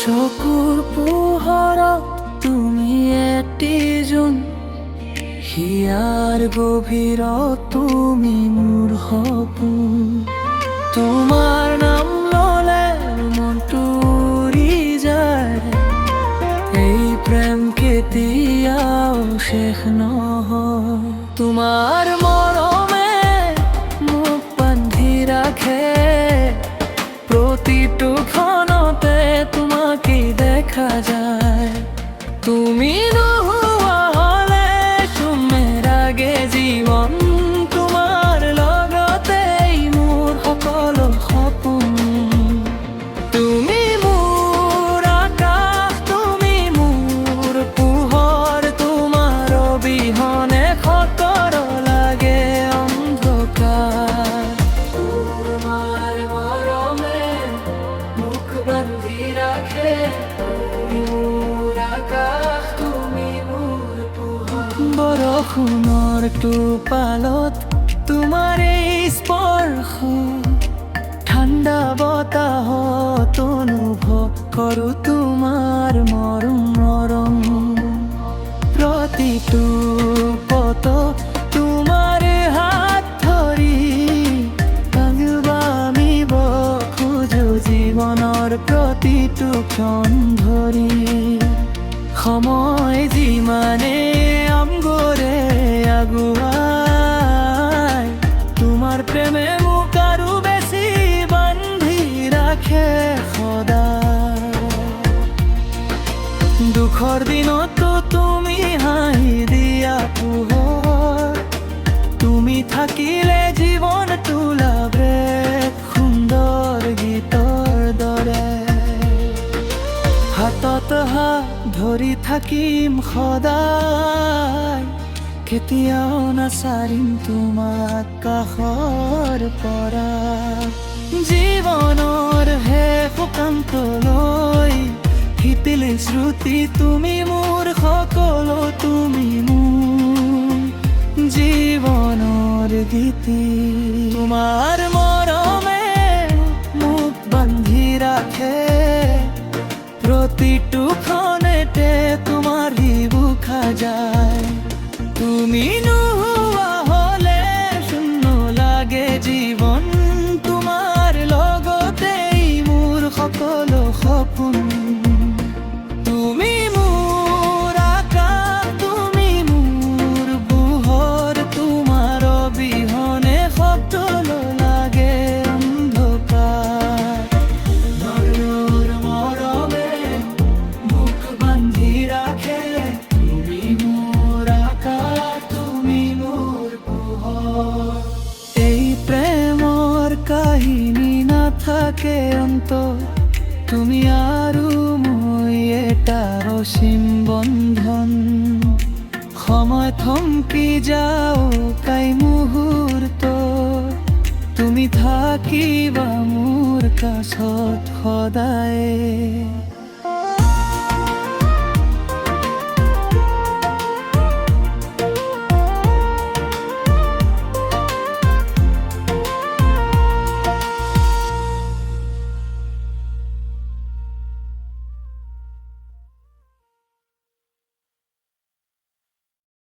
চকুৰ পোহৰত তুমি এটি জোন, হিয়াৰ গভীৰত তুমি মোৰ সপোন। তোমাৰ নাম ললে মনটো উৰি যায়, এই প্ৰেম কেতিয়াও শেষ নহয়। তোমাৰ মৰমে মোক বান্ধি ৰাখে, প্ৰতিটো ক্ষণতে তোমাকে দেখা যায়। তুমি নোহোৱা হলে চুমেৰ আগে জীৱন, তোমাৰ লগতেই মোৰ সকলো সপোন। তুমি মোৰ আকাশ, তুমি মোৰ পোহৰ, তোমাৰ অবিহনে খতৰ লাগে অন্ধকাৰ। তোমাৰ মৰমে মোক বান্ধি ৰাখে, তুমি মোৰ আকাশ, তুমি মোৰ পোহৰ। বৰষুণৰ টোপালত তোমাৰ এই স্পৰ্শ, ঠাণ্ডা বতাহত অনুভৱ কৰো তোমাৰ মৰম। প্ৰতিটো পত তোমাৰ হাত ধৰি আগবাঢ়িব খোজো জীৱনৰ প্ৰতিটো ক্ষণ ধৰি। সময় যিমানে আমগৰে আগুৱাই, তোমাৰ প্ৰেমে মোক আৰু বেছি বান্ধি ৰাখে সদায়। দুখৰ দিনতো তুমি হাঁহি দিয়া পোহৰ, তুমি থাকিলে জীৱনটো লাগে সুন্দৰ গীতৰ দৰে। হাতত হাত ধৰি থাকিম সদায়, কেতিয়াও নাচাৰিম তোমাক কাষৰ পৰা। জীৱনৰ শেষ সকান্তলৈ শিথিল শ্ৰুতি তুমি মোৰ সকলো, তুমি মোৰ জীৱনৰ গীতি। তোমাৰ মৰমে মোক বান্ধি ৰাখে, প্ৰতিটো ক্ষণতে তোমাৰ বুক যায়। তুমি নোহোৱা হলে শূন্য লাগে জীৱন, তোমাৰ লগতেই মোৰ সকলো সপোন। তুমি মোৰ আকাশ, তুমি মোৰ পোহৰ, তোমাৰ অবিহনে সকলো লাগে অন্ধকাৰ। নয়নৰ মৰমে মোক বান্ধি ৰাখে, তুমি মোৰ আকাশ, তুমি মোৰ পোহৰ। এই প্ৰেমৰ কাহিনী নাথাকে অন্ত, তুমি আৰু মই এটা অসীম বন্ধন। সময় থমকি যাও কাই মুহূৰ্ত, তুমি থাকিবা মোৰ কাষত সদায়।